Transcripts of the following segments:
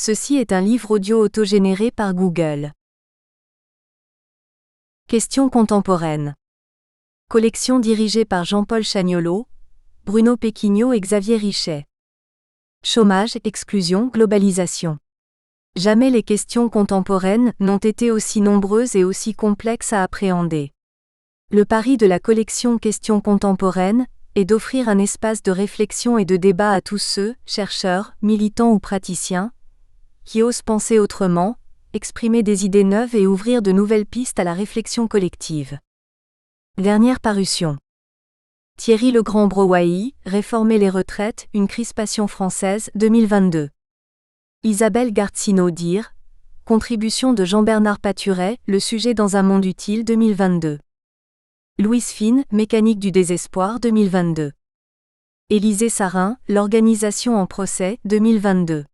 Ceci est un livre audio autogénéré par Google. Questions contemporaines. Collection dirigée par Jean-Paul Chagnolot, Bruno Péquignot et Xavier Richet. Chômage, exclusion, globalisation. Jamais les questions contemporaines n'ont été aussi nombreuses et aussi complexes à appréhender. Le pari de la collection Questions contemporaines est d'offrir un espace de réflexion et de débat à tous ceux, chercheurs, militants ou praticiens, qui osent penser autrement, exprimer des idées neuves et ouvrir de nouvelles pistes à la réflexion collective. Dernière parution. Thierry Legrand-Browaï, Réformer les retraites, une crispation française, 2022. Isabelle Gartsino-Dir, contribution de Jean-Bernard Paturet, Le sujet dans un monde utile, 2022. Louise Fine, Mécanique du désespoir, 2022. Élisée Sarin, L'organisation en procès, 2022.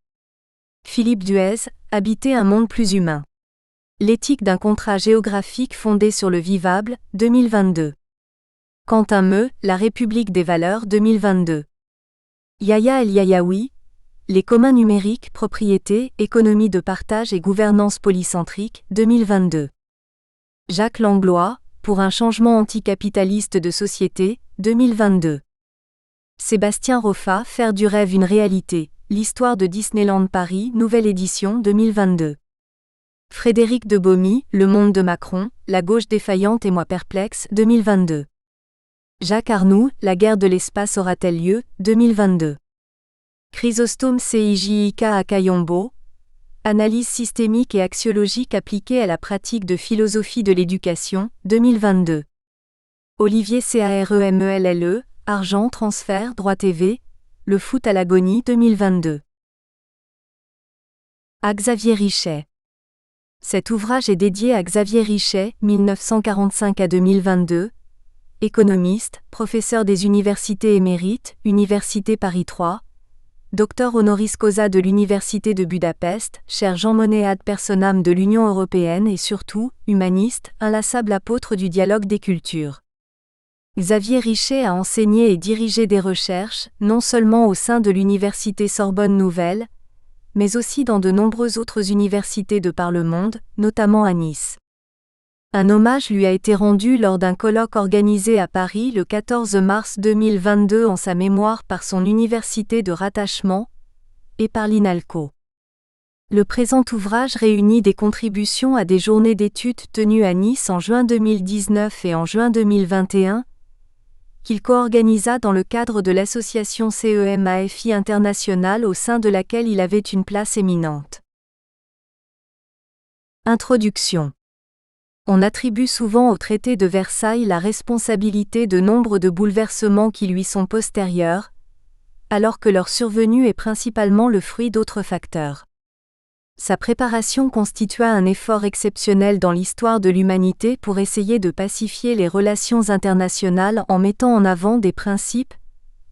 Philippe Duez, Habiter un monde plus humain. L'éthique d'un contrat géographique fondé sur le vivable, 2022. Quentin Meux, La République des valeurs, 2022. Yahya El Yayaoui, Les communs numériques, propriété, économie de partage et gouvernance polycentrique, 2022. Jacques Langlois, Pour un changement anticapitaliste de société, 2022. Sébastien Roffa, Faire du rêve une réalité, l'histoire de Disneyland Paris, nouvelle édition, 2022. Frédéric de Bomy, Le monde de Macron, La gauche défaillante et moi perplexe, 2022. Jacques Arnoux, La guerre de l'espace aura-t-elle lieu, 2022. Chrysostome Cijik Akayombo, Analyse systémique et axiologique appliquée à la pratique de philosophie de l'éducation, 2022. Olivier Caremelle, Argent, transfert, droit TV, Le foot à l'agonie, 2022. À Xavier Richet. Cet ouvrage est dédié à Xavier Richet, 1945 à 2022, économiste, professeur des universités émérites, Université Paris 3, docteur honoris causa de l'Université de Budapest, cher Jean Monnet ad personam de l'Union européenne et surtout, humaniste, inlassable apôtre du dialogue des cultures. Xavier Richet a enseigné et dirigé des recherches, non seulement au sein de l'Université Sorbonne Nouvelle, mais aussi dans de nombreuses autres universités de par le monde, notamment à Nice. Un hommage lui a été rendu lors d'un colloque organisé à Paris le 14 mars 2022 en sa mémoire par son université de rattachement et par l'INALCO. Le présent ouvrage réunit des contributions à des journées d'études tenues à Nice en juin 2019 et en juin 2021, qu'il co-organisa dans le cadre de l'association CEMAFI International au sein de laquelle il avait une place éminente. Introduction. On attribue souvent au traité de Versailles la responsabilité de nombre de bouleversements qui lui sont postérieurs, alors que leur survenue est principalement le fruit d'autres facteurs. Sa préparation constitua un effort exceptionnel dans l'histoire de l'humanité pour essayer de pacifier les relations internationales en mettant en avant des principes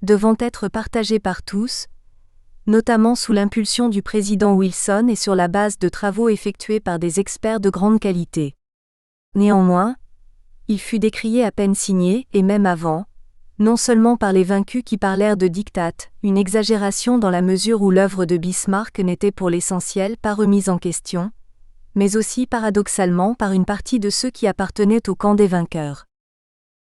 devant être partagés par tous, notamment sous l'impulsion du président Wilson et sur la base de travaux effectués par des experts de grande qualité. Néanmoins, il fut décrié à peine signé, et même avant, non seulement par les vaincus qui parlèrent de diktat, une exagération dans la mesure où l'œuvre de Bismarck n'était pour l'essentiel pas remise en question, mais aussi paradoxalement par une partie de ceux qui appartenaient au camp des vainqueurs.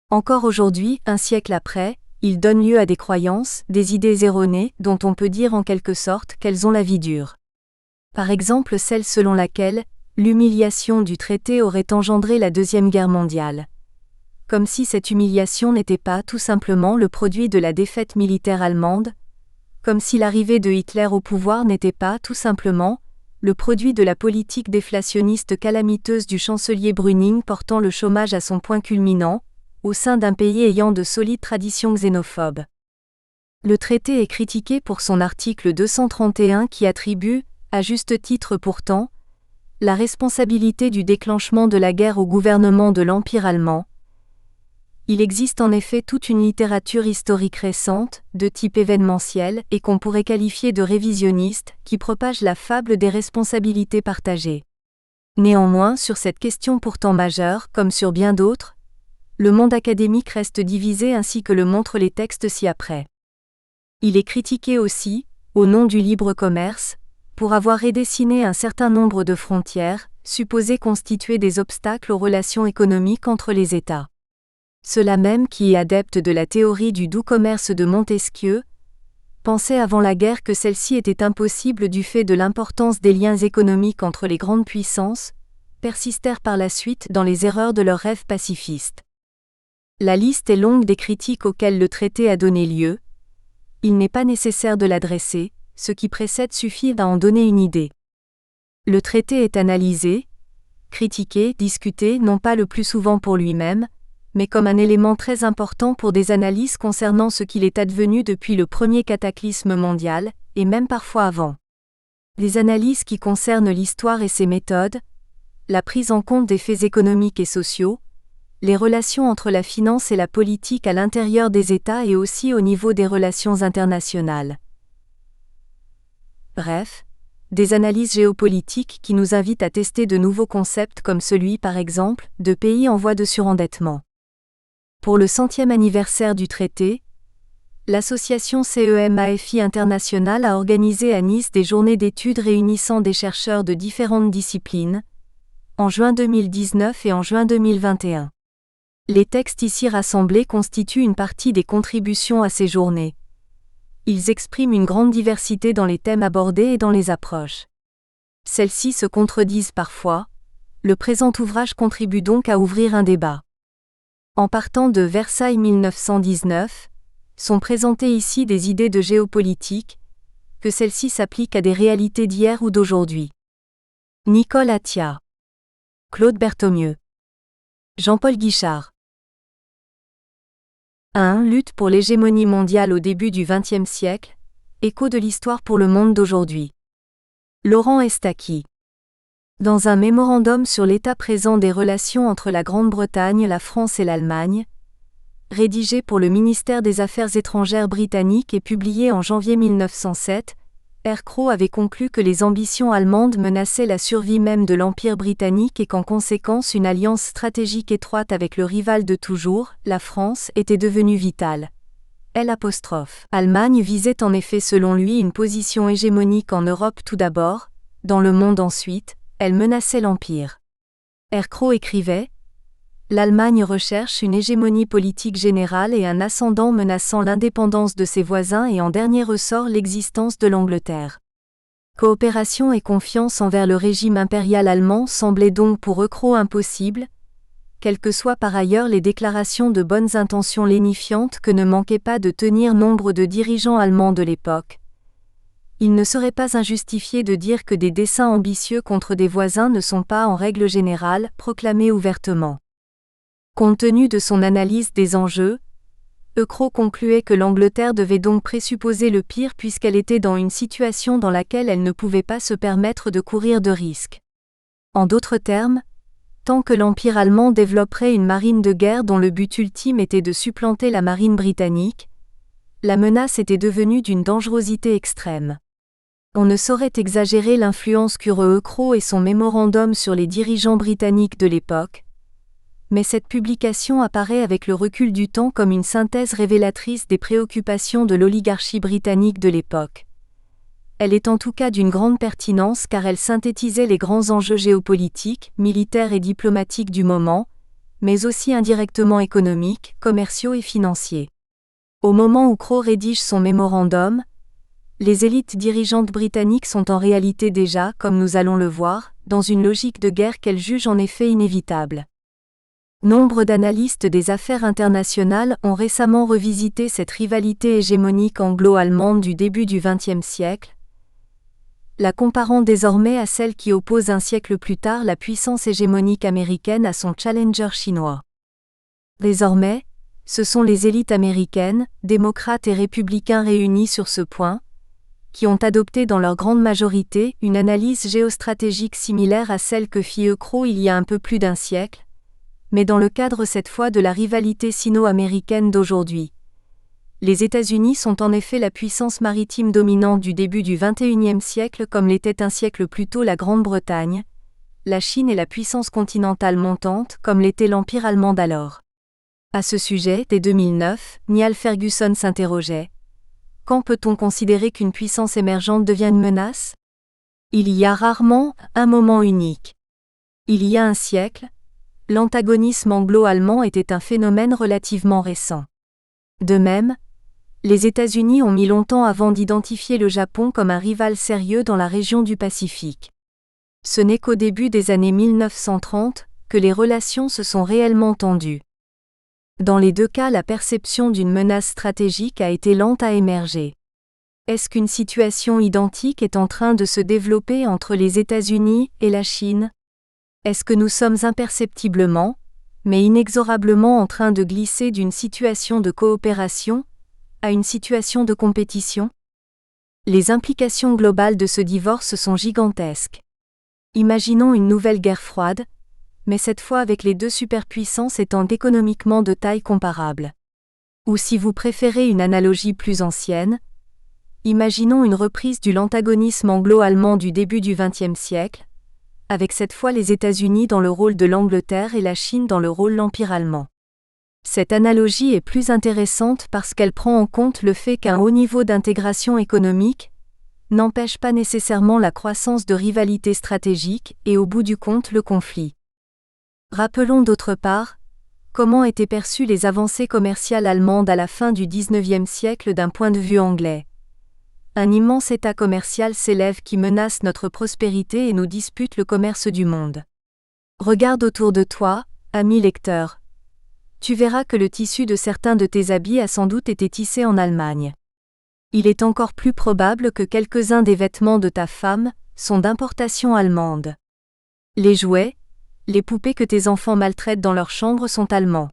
Encore aujourd'hui, un siècle après, il donne lieu à des croyances, des idées erronées, dont on peut dire en quelque sorte qu'elles ont la vie dure. Par exemple celle selon laquelle l'humiliation du traité aurait engendré la Deuxième Guerre mondiale. Comme si cette humiliation n'était pas tout simplement le produit de la défaite militaire allemande, comme si l'arrivée de Hitler au pouvoir n'était pas tout simplement le produit de la politique déflationniste calamiteuse du chancelier Brüning portant le chômage à son point culminant, au sein d'un pays ayant de solides traditions xénophobes. Le traité est critiqué pour son article 231 qui attribue, à juste titre pourtant, la responsabilité du déclenchement de la guerre au gouvernement de l'Empire allemand. Il existe en effet toute une littérature historique récente, de type événementiel, et qu'on pourrait qualifier de révisionniste, qui propage la fable des responsabilités partagées. Néanmoins, sur cette question pourtant majeure, comme sur bien d'autres, le monde académique reste divisé ainsi que le montrent les textes ci-après. Il est critiqué aussi, au nom du libre commerce, pour avoir redessiné un certain nombre de frontières, supposées constituer des obstacles aux relations économiques entre les États. Ceux-là même qui, adeptes de la théorie du doux commerce de Montesquieu, pensaient avant la guerre que celle-ci était impossible du fait de l'importance des liens économiques entre les grandes puissances, persistèrent par la suite dans les erreurs de leurs rêves pacifistes. La liste est longue des critiques auxquelles le traité a donné lieu. Il n'est pas nécessaire de l'adresser, ce qui précède suffit à en donner une idée. Le traité est analysé, critiqué, discuté non pas le plus souvent pour lui-même, mais comme un élément très important pour des analyses concernant ce qu'il est advenu depuis le premier cataclysme mondial, et même parfois avant. Les analyses qui concernent l'histoire et ses méthodes, la prise en compte des faits économiques et sociaux, les relations entre la finance et la politique à l'intérieur des États et aussi au niveau des relations internationales. Bref, des analyses géopolitiques qui nous invitent à tester de nouveaux concepts comme celui, par exemple, de pays en voie de surendettement. Pour le 100e anniversaire du traité, l'association CEMAFI International a organisé à Nice des journées d'études réunissant des chercheurs de différentes disciplines, en juin 2019 et en juin 2021. Les textes ici rassemblés constituent une partie des contributions à ces journées. Ils expriment une grande diversité dans les thèmes abordés et dans les approches. Celles-ci se contredisent parfois. Le présent ouvrage contribue donc à ouvrir un débat. En partant de Versailles 1919, sont présentées ici des idées de géopolitique, que celles-ci s'appliquent à des réalités d'hier ou d'aujourd'hui. Nicole Attia, Claude Berthommieux, Jean-Paul Guichard. 1. Lutte pour l'hégémonie mondiale au début du XXe siècle, écho de l'histoire pour le monde d'aujourd'hui. Laurent Estaquis. Dans un mémorandum sur l'état présent des relations entre la Grande-Bretagne, la France et l'Allemagne, rédigé pour le ministère des Affaires étrangères britannique et publié en janvier 1907, R. Crowe avait conclu que les ambitions allemandes menaçaient la survie même de l'Empire britannique et qu'en conséquence une alliance stratégique étroite avec le rival de toujours, la France, était devenue vitale. Allemagne visait en effet selon lui une position hégémonique en Europe tout d'abord, dans le monde ensuite, elle menaçait l'Empire. R. Crowe écrivait « L'Allemagne recherche une hégémonie politique générale et un ascendant menaçant l'indépendance de ses voisins et en dernier ressort l'existence de l'Angleterre. » Coopération et confiance envers le régime impérial allemand semblaient donc pour Crowe impossibles, quelles que soient par ailleurs les déclarations de bonnes intentions lénifiantes que ne manquaient pas de tenir nombre de dirigeants allemands de l'époque. Il ne serait pas injustifié de dire que des desseins ambitieux contre des voisins ne sont pas en règle générale proclamés ouvertement. Compte tenu de son analyse des enjeux, Crowe concluait que l'Angleterre devait donc présupposer le pire puisqu'elle était dans une situation dans laquelle elle ne pouvait pas se permettre de courir de risques. En d'autres termes, tant que l'Empire allemand développerait une marine de guerre dont le but ultime était de supplanter la marine britannique, la menace était devenue d'une dangerosité extrême. On ne saurait exagérer l'influence qu'eurent Crowe et son mémorandum sur les dirigeants britanniques de l'époque, mais cette publication apparaît avec le recul du temps comme une synthèse révélatrice des préoccupations de l'oligarchie britannique de l'époque. Elle est en tout cas d'une grande pertinence car elle synthétisait les grands enjeux géopolitiques, militaires et diplomatiques du moment, mais aussi indirectement économiques, commerciaux et financiers. Au moment où Crowe rédige son mémorandum, les élites dirigeantes britanniques sont en réalité déjà, comme nous allons le voir, dans une logique de guerre qu'elles jugent en effet inévitable. Nombre d'analystes des affaires internationales ont récemment revisité cette rivalité hégémonique anglo-allemande du début du XXe siècle, la comparant désormais à celle qui oppose un siècle plus tard la puissance hégémonique américaine à son challenger chinois. Désormais, ce sont les élites américaines, démocrates et républicains réunis sur ce point, qui ont adopté dans leur grande majorité une analyse géostratégique similaire à celle que fit Crowe il y a un peu plus d'un siècle, mais dans le cadre cette fois de la rivalité sino-américaine d'aujourd'hui. Les États-Unis sont en effet la puissance maritime dominante du début du XXIe siècle comme l'était un siècle plus tôt la Grande-Bretagne, la Chine est la puissance continentale montante comme l'était l'Empire allemand d'alors. À ce sujet, dès 2009, Niall Ferguson s'interrogeait : quand peut-on considérer qu'une puissance émergente devient une menace ? Il y a rarement un moment unique. Il y a un siècle, l'antagonisme anglo-allemand était un phénomène relativement récent. De même, les États-Unis ont mis longtemps avant d'identifier le Japon comme un rival sérieux dans la région du Pacifique. Ce n'est qu'au début des années 1930 que les relations se sont réellement tendues. Dans les deux cas, la perception d'une menace stratégique a été lente à émerger. Est-ce qu'une situation identique est en train de se développer entre les États-Unis et la Chine ? Est-ce que nous sommes imperceptiblement, mais inexorablement en train de glisser d'une situation de coopération à une situation de compétition ? Les implications globales de ce divorce sont gigantesques. Imaginons une nouvelle guerre froide, mais cette fois avec les deux superpuissances étant économiquement de taille comparable. Ou si vous préférez une analogie plus ancienne, imaginons une reprise de l'antagonisme anglo-allemand du début du XXe siècle, avec cette fois les États-Unis dans le rôle de l'Angleterre et la Chine dans le rôle de l'Empire allemand. Cette analogie est plus intéressante parce qu'elle prend en compte le fait qu'un haut niveau d'intégration économique n'empêche pas nécessairement la croissance de rivalités stratégiques et au bout du compte le conflit. Rappelons d'autre part, comment étaient perçues les avancées commerciales allemandes à la fin du XIXe siècle d'un point de vue anglais. Un immense état commercial s'élève qui menace notre prospérité et nous dispute le commerce du monde. Regarde autour de toi, ami lecteur. Tu verras que le tissu de certains de tes habits a sans doute été tissé en Allemagne. Il est encore plus probable que quelques-uns des vêtements de ta femme sont d'importation allemande. Les jouets, les poupées que tes enfants maltraitent dans leur chambre sont allemands.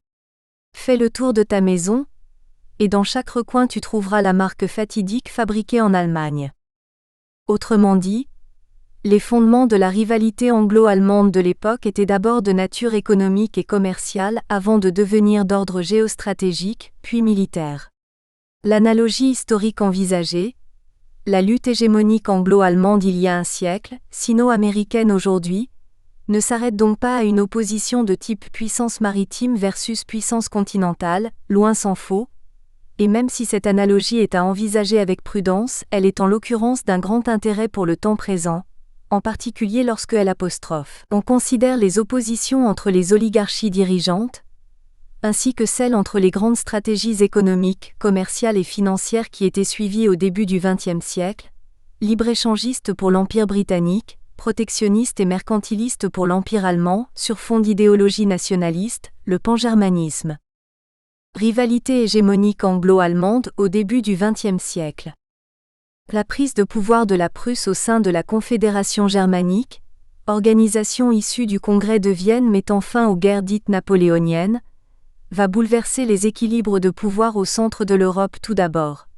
Fais le tour de ta maison, et dans chaque recoin tu trouveras la marque fatidique fabriquée en Allemagne. Autrement dit, les fondements de la rivalité anglo-allemande de l'époque étaient d'abord de nature économique et commerciale avant de devenir d'ordre géostratégique, puis militaire. L'analogie historique envisagée, la lutte hégémonique anglo-allemande il y a un siècle, sino-américaine aujourd'hui, ne s'arrête donc pas à une opposition de type puissance maritime versus puissance continentale, loin s'en faut, et même si cette analogie est à envisager avec prudence, elle est en l'occurrence d'un grand intérêt pour le temps présent, en particulier lorsque on considère les oppositions entre les oligarchies dirigeantes, ainsi que celles entre les grandes stratégies économiques, commerciales et financières qui étaient suivies au début du XXe siècle, libre-échangiste pour l'Empire britannique, protectionniste et mercantiliste pour l'Empire allemand, sur fond d'idéologie nationaliste, le pangermanisme. Rivalité hégémonique anglo-allemande au début du XXe siècle. La prise de pouvoir de la Prusse au sein de la Confédération germanique, organisation issue du Congrès de Vienne mettant fin aux guerres dites napoléoniennes, va bouleverser les équilibres de pouvoir au centre de l'Europe tout d'abord.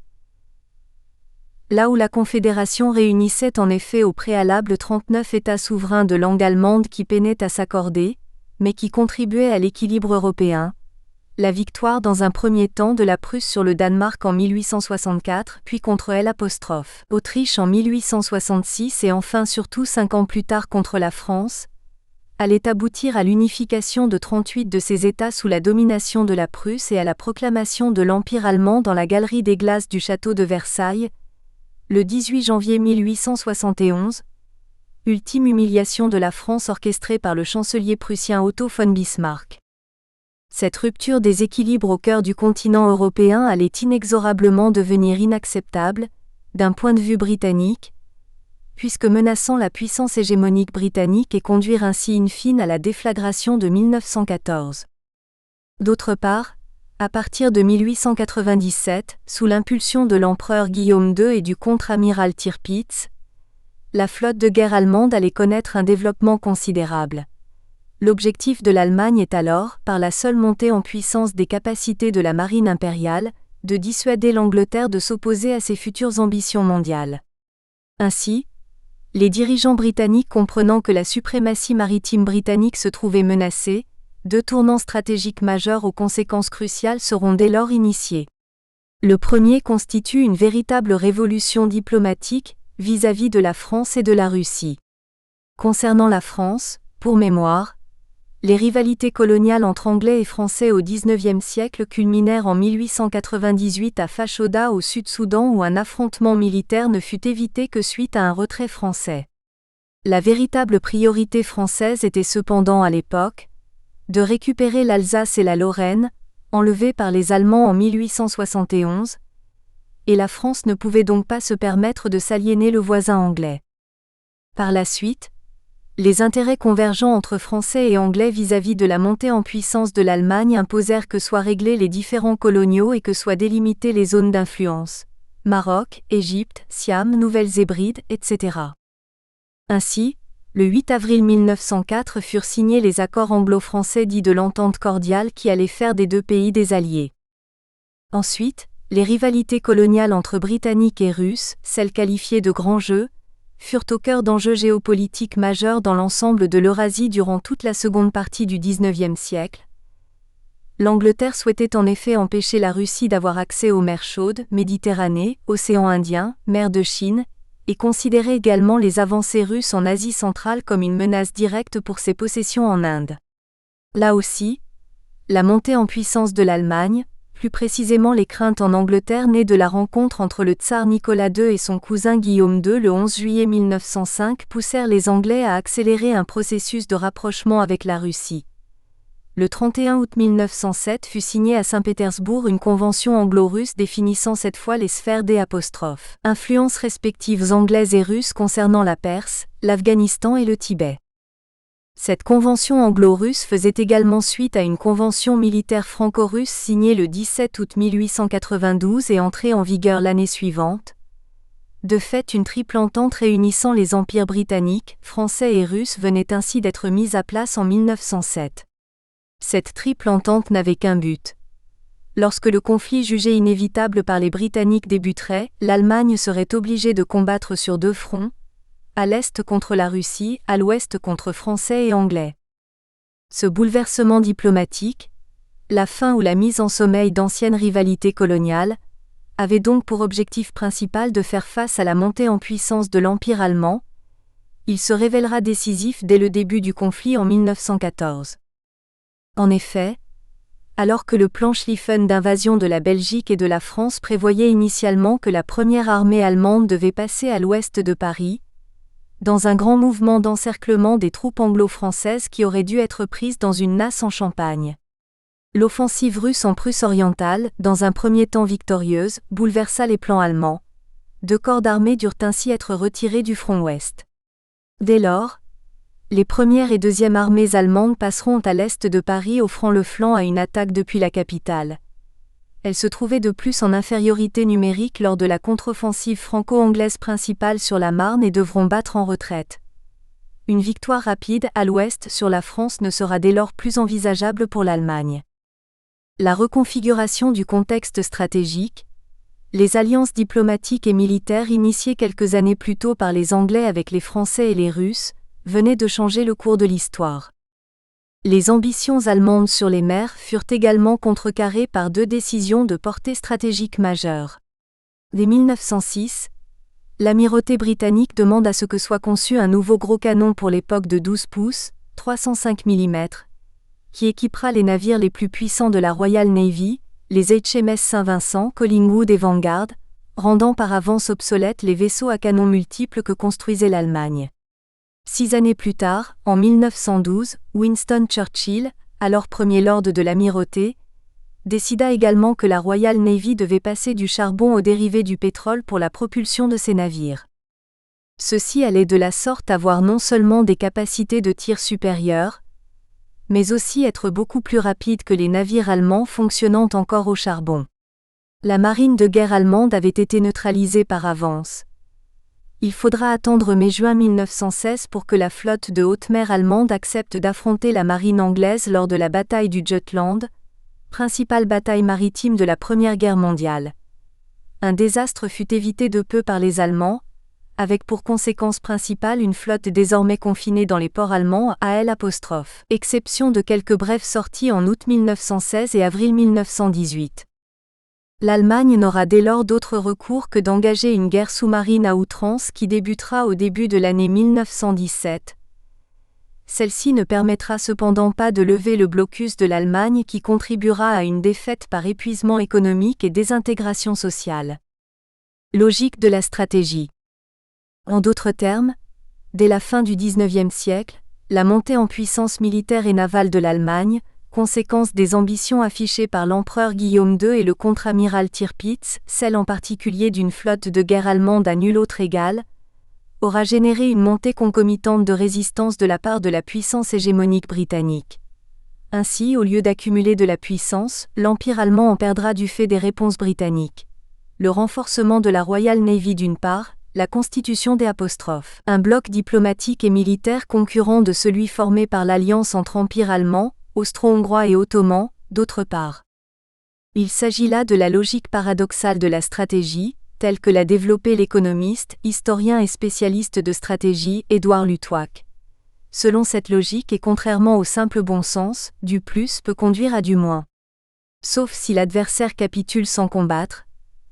Là où la Confédération réunissait en effet au préalable 39 États souverains de langue allemande qui peinaient à s'accorder, mais qui contribuaient à l'équilibre européen, la victoire dans un premier temps de la Prusse sur le Danemark en 1864, puis contre Autriche en 1866 et enfin surtout 5 ans plus tard contre la France, allait aboutir à l'unification de 38 de ces États sous la domination de la Prusse et à la proclamation de l'Empire allemand dans la galerie des glaces du château de Versailles, le 18 janvier 1871, ultime humiliation de la France orchestrée par le chancelier prussien Otto von Bismarck. Cette rupture des équilibres au cœur du continent européen allait inexorablement devenir inacceptable, d'un point de vue britannique, puisque menaçant la puissance hégémonique britannique et conduire ainsi in fine à la déflagration de 1914. D'autre part, à partir de 1897, sous l'impulsion de l'empereur Guillaume II et du contre-amiral Tirpitz, la flotte de guerre allemande allait connaître un développement considérable. L'objectif de l'Allemagne est alors, par la seule montée en puissance des capacités de la marine impériale, de dissuader l'Angleterre de s'opposer à ses futures ambitions mondiales. Ainsi, les dirigeants britanniques comprenant que la suprématie maritime britannique se trouvait menacée, deux tournants stratégiques majeurs aux conséquences cruciales seront dès lors initiés. Le premier constitue une véritable révolution diplomatique vis-à-vis de la France et de la Russie. Concernant la France, pour mémoire, les rivalités coloniales entre Anglais et Français au XIXe siècle culminèrent en 1898 à Fashoda au Sud-Soudan où un affrontement militaire ne fut évité que suite à un retrait français. La véritable priorité française était cependant à l'époque de récupérer l'Alsace et la Lorraine, enlevées par les Allemands en 1871, et la France ne pouvait donc pas se permettre de s'aliéner le voisin anglais. Par la suite, les intérêts convergents entre Français et Anglais vis-à-vis de la montée en puissance de l'Allemagne imposèrent que soient réglés les différends coloniaux et que soient délimitées les zones d'influence, Maroc, Égypte, Siam, Nouvelles-Hébrides, etc. Ainsi, le 8 avril 1904 furent signés les accords anglo-français dits de l'entente cordiale qui allaient faire des deux pays des alliés. Ensuite, les rivalités coloniales entre Britanniques et Russes, celles qualifiées de grands jeux, furent au cœur d'enjeux géopolitiques majeurs dans l'ensemble de l'Eurasie durant toute la seconde partie du XIXe siècle. L'Angleterre souhaitait en effet empêcher la Russie d'avoir accès aux mers chaudes, Méditerranée, Océan Indien, mer de Chine, et considérait également les avancées russes en Asie centrale comme une menace directe pour ses possessions en Inde. Là aussi, la montée en puissance de l'Allemagne, plus précisément les craintes en Angleterre nées de la rencontre entre le tsar Nicolas II et son cousin Guillaume II le 11 juillet 1905 poussèrent les Anglais à accélérer un processus de rapprochement avec la Russie. Le 31 août 1907 fut signée à Saint-Pétersbourg une convention anglo-russe définissant cette fois les sphères des influences respectives anglaises et russes concernant la Perse, l'Afghanistan et le Tibet. Cette convention anglo-russe faisait également suite à une convention militaire franco-russe signée le 17 août 1892 et entrée en vigueur l'année suivante. De fait, une triple entente réunissant les empires britanniques, français et russes venait ainsi d'être mise à place en 1907. Cette triple entente n'avait qu'un but. Lorsque le conflit jugé inévitable par les Britanniques débuterait, l'Allemagne serait obligée de combattre sur deux fronts, à l'est contre la Russie, à l'ouest contre Français et Anglais. Ce bouleversement diplomatique, la fin ou la mise en sommeil d'anciennes rivalités coloniales, avait donc pour objectif principal de faire face à la montée en puissance de l'Empire allemand. Il se révélera décisif dès le début du conflit en 1914. En effet, alors que le plan Schlieffen d'invasion de la Belgique et de la France prévoyait initialement que la première armée allemande devait passer à l'ouest de Paris, dans un grand mouvement d'encerclement des troupes anglo-françaises qui auraient dû être prises dans une nasse en Champagne. L'offensive russe en Prusse orientale, dans un premier temps victorieuse, bouleversa les plans allemands. Deux corps d'armée durent ainsi être retirés du front ouest. Dès lors, les premières et deuxièmes armées allemandes passeront à l'est de Paris offrant le flanc à une attaque depuis la capitale. Elles se trouvaient de plus en infériorité numérique lors de la contre-offensive franco-anglaise principale sur la Marne et devront battre en retraite. Une victoire rapide à l'ouest sur la France ne sera dès lors plus envisageable pour l'Allemagne. La reconfiguration du contexte stratégique, les alliances diplomatiques et militaires initiées quelques années plus tôt par les Anglais avec les Français et les Russes, venaient de changer le cours de l'histoire. Les ambitions allemandes sur les mers furent également contrecarrées par deux décisions de portée stratégique majeure. Dès 1906, l'amirauté britannique demande à ce que soit conçu un nouveau gros canon pour l'époque de 12 pouces, 305 mm, qui équipera les navires les plus puissants de la Royal Navy, les HMS Saint-Vincent, Collingwood et Vanguard, rendant par avance obsolètes les vaisseaux à canons multiples que construisait l'Allemagne. 6 années plus tard, en 1912, Winston Churchill, alors Premier Lord de l'Amirauté, décida également que la Royal Navy devait passer du charbon aux dérivés du pétrole pour la propulsion de ses navires. Ceux-ci allaient de la sorte avoir non seulement des capacités de tir supérieures, mais aussi être beaucoup plus rapides que les navires allemands fonctionnant encore au charbon. La marine de guerre allemande avait été neutralisée par avance. Il faudra attendre mai-juin 1916 pour que la flotte de haute mer allemande accepte d'affronter la marine anglaise lors de la bataille du Jutland, principale bataille maritime de la Première Guerre mondiale. Un désastre fut évité de peu par les Allemands, avec pour conséquence principale une flotte désormais confinée dans les ports allemands à L', exception de quelques brèves sorties en août 1916 et avril 1918. L'Allemagne n'aura dès lors d'autre recours que d'engager une guerre sous-marine à outrance qui débutera au début de l'année 1917. Celle-ci ne permettra cependant pas de lever le blocus de l'Allemagne qui contribuera à une défaite par épuisement économique et désintégration sociale. Logique de la stratégie. En d'autres termes, Dès la fin du XIXe siècle, la montée en puissance militaire et navale de l'Allemagne, conséquence des ambitions affichées par l'empereur Guillaume II et le contre-amiral Tirpitz, celle en particulier d'une flotte de guerre allemande à nul autre égal, aura généré une montée concomitante de résistance de la part de la puissance hégémonique britannique. Ainsi, au lieu d'accumuler de la puissance, l'Empire allemand en perdra du fait des réponses britanniques. Le renforcement de la Royal Navy d'une part, la constitution des apostrophes. Un bloc diplomatique et militaire concurrent de celui formé par l'alliance entre Empire allemand, austro-hongrois et ottoman, d'autre part. Il s'agit là de la logique paradoxale de la stratégie, telle que l'a développée l'économiste, historien et spécialiste de stratégie Édouard Luttwak. Selon cette logique et contrairement au simple bon sens, du plus peut conduire à du moins. Sauf si l'adversaire capitule sans combattre,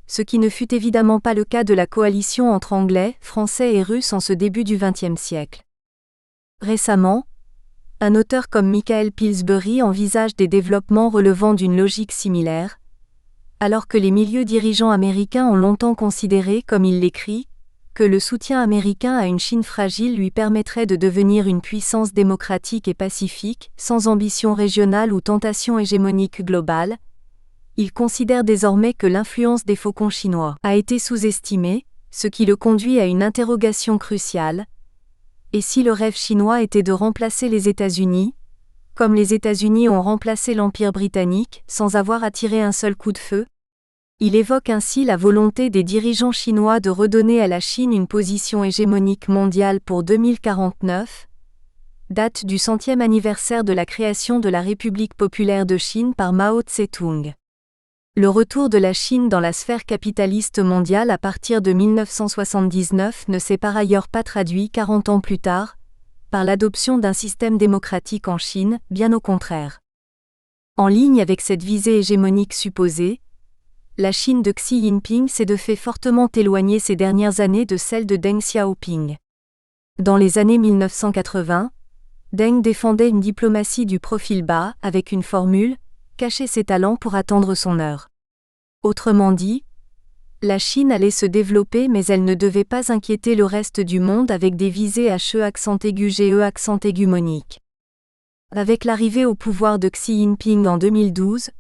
ce qui ne fut évidemment pas le cas de la coalition entre Anglais, Français et Russes en ce début du XXe siècle. Récemment, un auteur comme Michael Pillsbury envisage des développements relevant d'une logique similaire, alors que les milieux dirigeants américains ont longtemps considéré, comme il l'écrit, que le soutien américain à une Chine fragile lui permettrait de devenir une puissance démocratique et pacifique, sans ambition régionale ou tentation hégémonique globale. Il considère désormais que l'influence des faucons chinois a été sous-estimée, ce qui le conduit à une interrogation cruciale. Et si le rêve chinois était de remplacer les États-Unis, comme les États-Unis ont remplacé l'Empire britannique, sans avoir à tirer un seul coup de feu? Il évoque ainsi la volonté des dirigeants chinois de redonner à la Chine une position hégémonique mondiale pour 2049, date du 100e anniversaire de la création de la République populaire de Chine par Mao Tse-tung. Le retour de la Chine dans la sphère capitaliste mondiale à partir de 1979 ne s'est par ailleurs pas traduit 40 ans plus tard, par l'adoption d'un système démocratique en Chine, bien au contraire. En ligne avec cette visée hégémonique supposée, la Chine de Xi Jinping s'est de fait fortement éloignée ces dernières années de celle de Deng Xiaoping. Dans les années 1980, Deng défendait une diplomatie du profil bas avec une formule « cacher ses talents pour attendre son heure ». Autrement dit, la Chine allait se développer mais elle ne devait pas inquiéter le reste du monde avec des visées HE accent aigu GE accent aigu monique. Avec l'arrivée au pouvoir de Xi Jinping en 2012,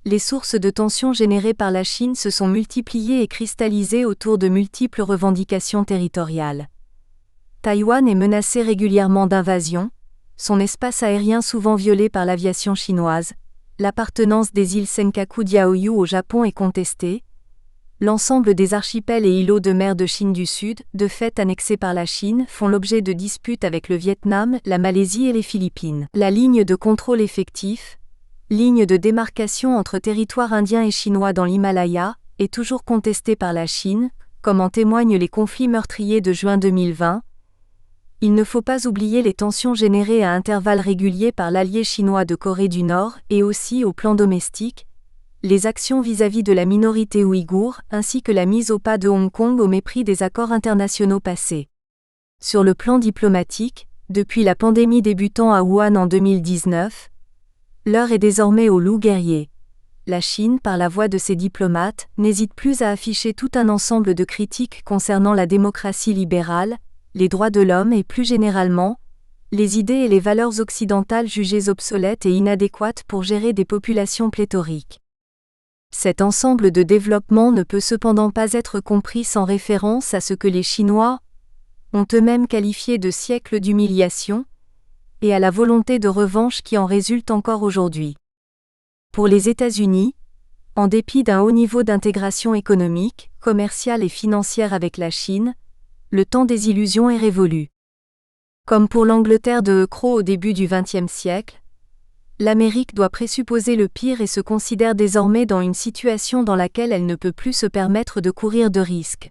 les sources de tensions générées par la Chine se sont multipliées et cristallisées autour de multiples revendications territoriales. Taïwan est menacé régulièrement d'invasion, son espace aérien souvent violé par l'aviation chinoise, l'appartenance des îles Senkaku-Diaoyu au Japon est contestée, l'ensemble des archipels et îlots de mer de Chine du Sud, de fait annexés par la Chine, font l'objet de disputes avec le Vietnam, la Malaisie et les Philippines. La ligne de contrôle effectif, ligne de démarcation entre territoires indiens et chinois dans l'Himalaya, est toujours contestée par la Chine, comme en témoignent les conflits meurtriers de juin 2020. Il ne faut pas oublier les tensions générées à intervalles réguliers par l'allié chinois de Corée du Nord et aussi au plan domestique, les actions vis-à-vis de la minorité ouïghour ainsi que la mise au pas de Hong Kong au mépris des accords internationaux passés. Sur le plan diplomatique, depuis la pandémie débutant à Wuhan en 2019, l'heure est désormais au loup guerrier. La Chine, par la voix de ses diplomates, n'hésite plus à afficher tout un ensemble de critiques concernant la démocratie libérale, les droits de l'homme et plus généralement, les idées et les valeurs occidentales jugées obsolètes et inadéquates pour gérer des populations pléthoriques. Cet ensemble de développements ne peut cependant pas être compris sans référence à ce que les Chinois ont eux-mêmes qualifié de siècle d'humiliation, et à la volonté de revanche qui en résulte encore aujourd'hui. Pour les États-Unis, en dépit d'un haut niveau d'intégration économique, commerciale et financière avec la Chine, le temps des illusions est révolu. Comme pour l'Angleterre de Crowe au début du XXe siècle, l'Amérique doit présupposer le pire et se considère désormais dans une situation dans laquelle elle ne peut plus se permettre de courir de risques.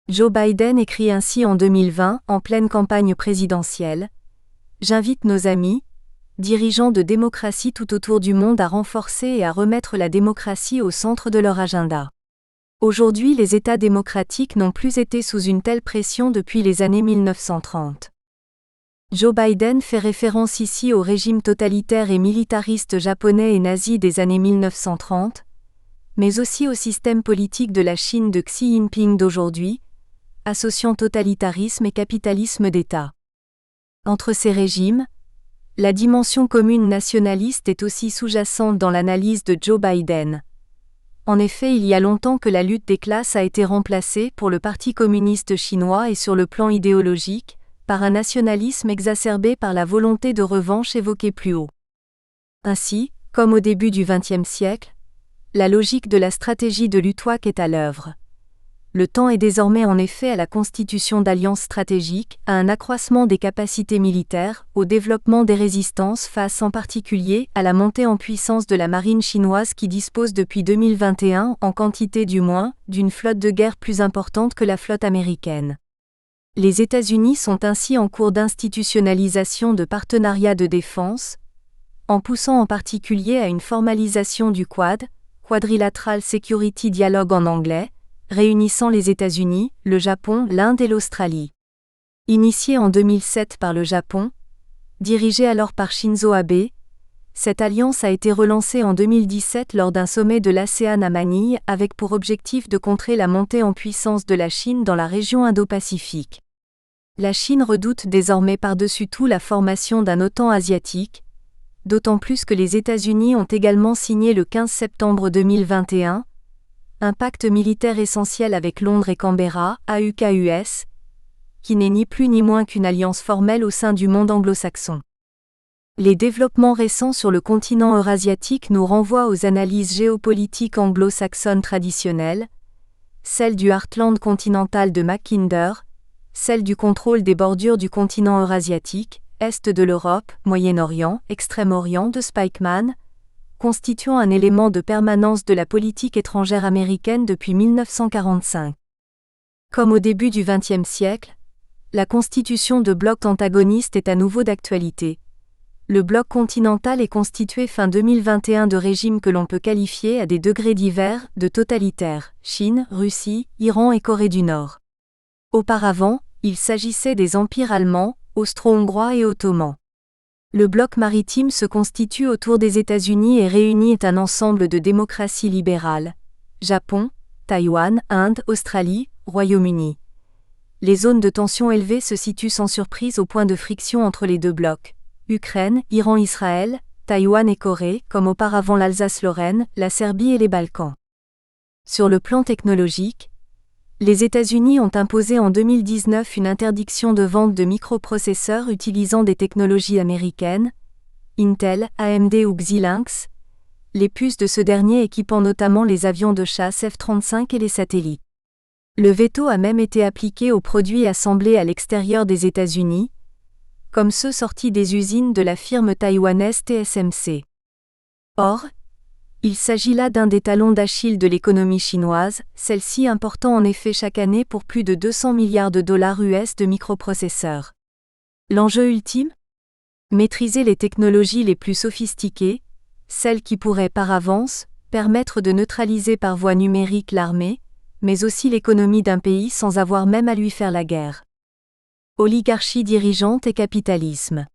Joe Biden écrit ainsi en 2020, en pleine campagne présidentielle, « J'invite nos amis, dirigeants de démocratie tout autour du monde à renforcer et à remettre la démocratie au centre de leur agenda. » Aujourd'hui, les États démocratiques n'ont plus été sous une telle pression depuis les années 1930. Joe Biden fait référence ici au régime totalitaire et militariste japonais et nazi des années 1930, mais aussi au système politique de la Chine de Xi Jinping d'aujourd'hui, associant totalitarisme et capitalisme d'État. Entre ces régimes, la dimension commune nationaliste est aussi sous-jacente dans l'analyse de Joe Biden. En effet, il y a longtemps que la lutte des classes a été remplacée pour le Parti communiste chinois et sur le plan idéologique, par un nationalisme exacerbé par la volonté de revanche évoquée plus haut. Ainsi, comme au début du XXe siècle, la logique de la stratégie de l'UTWAC est à l'œuvre. Le temps est désormais en effet à la constitution d'alliances stratégiques, à un accroissement des capacités militaires, au développement des résistances face en particulier à la montée en puissance de la marine chinoise qui dispose depuis 2021, en quantité du moins, d'une flotte de guerre plus importante que la flotte américaine. Les États-Unis sont ainsi en cours d'institutionnalisation de partenariats de défense, en poussant en particulier à une formalisation du Quad, Quadrilateral Security Dialogue en anglais, réunissant les États-Unis, le Japon, l'Inde et l'Australie. Initiée en 2007 par le Japon, dirigée alors par Shinzo Abe, cette alliance a été relancée en 2017 lors d'un sommet de l'ASEAN à Manille avec pour objectif de contrer la montée en puissance de la Chine dans la région Indo-Pacifique. La Chine redoute désormais par-dessus tout la formation d'un OTAN asiatique, d'autant plus que les États-Unis ont également signé le 15 septembre 2021 un pacte militaire essentiel avec Londres et Canberra, AUKUS, qui n'est ni plus ni moins qu'une alliance formelle au sein du monde anglo-saxon. Les développements récents sur le continent eurasiatique nous renvoient aux analyses géopolitiques anglo-saxonnes traditionnelles, celles du Heartland continental de Mackinder, celles du contrôle des bordures du continent eurasiatique, Est de l'Europe, Moyen-Orient, Extrême-Orient de Spykman, constituant un élément de permanence de la politique étrangère américaine depuis 1945. Comme au début du XXe siècle, la constitution de blocs antagonistes est à nouveau d'actualité. Le bloc continental est constitué fin 2021 de régimes que l'on peut qualifier à des degrés divers de totalitaires, Chine, Russie, Iran et Corée du Nord. Auparavant, il s'agissait des empires allemands, austro-hongrois et ottomans. Le bloc maritime se constitue autour des États-Unis et réunit un ensemble de démocraties libérales, Japon, Taïwan, Inde, Australie, Royaume-Uni. Les zones de tension élevées se situent sans surprise au point de friction entre les deux blocs, Ukraine, Iran-Israël, Taïwan et Corée, comme auparavant l'Alsace-Lorraine, la Serbie et les Balkans. Sur le plan technologique, les États-Unis ont imposé en 2019 une interdiction de vente de microprocesseurs utilisant des technologies américaines, Intel, AMD ou Xilinx, les puces de ce dernier équipant notamment les avions de chasse F-35 et les satellites. Le veto a même été appliqué aux produits assemblés à l'extérieur des États-Unis, comme ceux sortis des usines de la firme taïwanaise TSMC. Or, il s'agit là d'un des talons d'Achille de l'économie chinoise, celle-ci important en effet chaque année pour plus de 200 milliards de dollars US de microprocesseurs. L'enjeu ultime ? Maîtriser les technologies les plus sophistiquées, celles qui pourraient par avance permettre de neutraliser par voie numérique l'armée, mais aussi l'économie d'un pays sans avoir même à lui faire la guerre. Oligarchie dirigeante et capitalisme.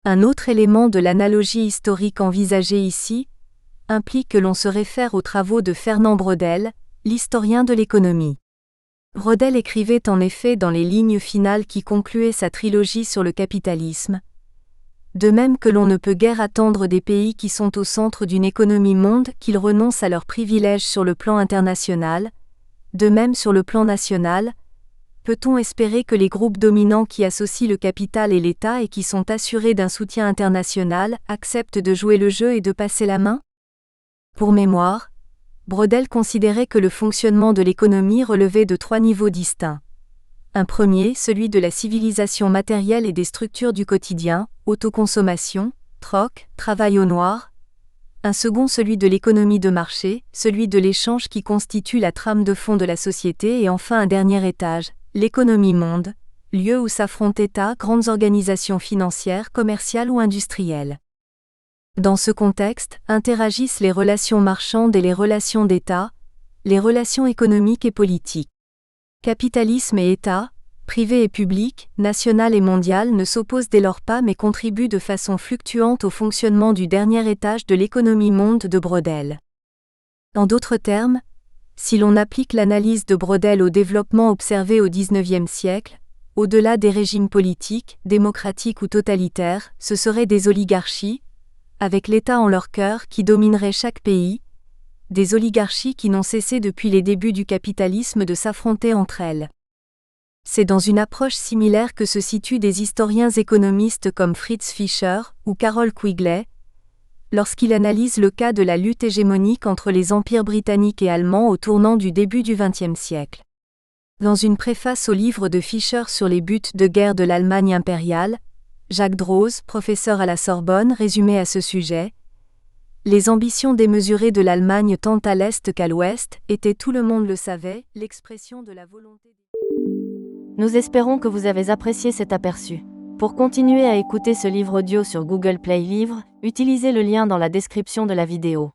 Un autre élément de l'analogie historique envisagée ici implique que l'on se réfère aux travaux de Fernand Braudel, l'historien de l'économie. Braudel écrivait en effet dans les lignes finales qui concluaient sa trilogie sur le capitalisme. De même que l'on ne peut guère attendre des pays qui sont au centre d'une économie monde qu'ils renoncent à leurs privilèges sur le plan international, de même sur le plan national, peut-on espérer que les groupes dominants qui associent le capital et l'État et qui sont assurés d'un soutien international acceptent de jouer le jeu et de passer la main ? Pour mémoire, Braudel considérait que le fonctionnement de l'économie relevait de 3 niveaux distincts. Un premier, celui de la civilisation matérielle et des structures du quotidien, autoconsommation, troc, travail au noir. Un second, celui de l'économie de marché, celui de l'échange qui constitue la trame de fond de la société et enfin un dernier étage, l'économie monde, lieu où s'affrontent États, grandes organisations financières, commerciales ou industrielles. Dans ce contexte, interagissent les relations marchandes et les relations d'État, les relations économiques et politiques. Capitalisme et État, privé et public, national et mondial ne s'opposent dès lors pas mais contribuent de façon fluctuante au fonctionnement du dernier étage de l'économie monde de Braudel. En d'autres termes, Si l'on applique l'analyse de Braudel au développement observé au XIXe siècle, au-delà des régimes politiques, démocratiques ou totalitaires, ce seraient des oligarchies, avec l'État en leur cœur qui dominerait chaque pays, des oligarchies qui n'ont cessé depuis les débuts du capitalisme de s'affronter entre elles. C'est dans une approche similaire que se situent des historiens économistes comme Fritz Fischer ou Carroll Quigley, lorsqu'il analyse le cas de la lutte hégémonique entre les empires britanniques et allemands au tournant du début du XXe siècle. Dans une préface au livre de Fischer sur les buts de guerre de l'Allemagne impériale, Jacques Droz, professeur à la Sorbonne, résumait à ce sujet: les ambitions démesurées de l'Allemagne tant à l'Est qu'à l'Ouest étaient, tout le monde le savait, l'expression de la volonté. Nous espérons que vous avez apprécié cet aperçu. Pour continuer à écouter ce livre audio sur Google Play Livres, utilisez le lien dans la description de la vidéo.